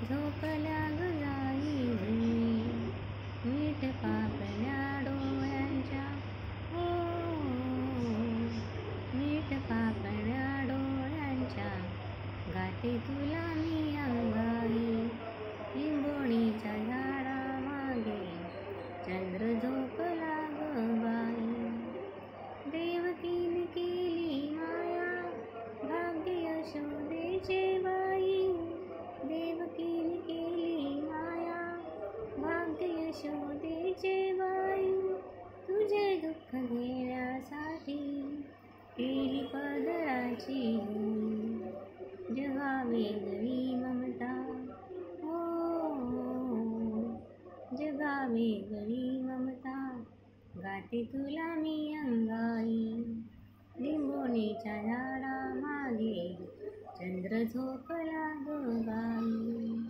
झोपल्या ग जाई जुई, मीठ पापण्या डोळ्यांच्या, हो मीठ पापण्या डोळ्यांच्या, गाते तुला मी अंगाई. लिंबोणीच्या झाडामागे चंद्र झोपला ग बाई. देवकीने केली माया, भाग्य यशोदेचे बाई. देवकीने केली माया, भाग्य यशोदेचे बाई. तुझे दुःख घेण्यासाठी केली पदराची जुई. जगा वेगळी ममता, हो जगा वेगळी ममता, गाते तुला मी अंगाई. लिंबोणीच्या झाडामागे चंद्र झोपला ग बाई.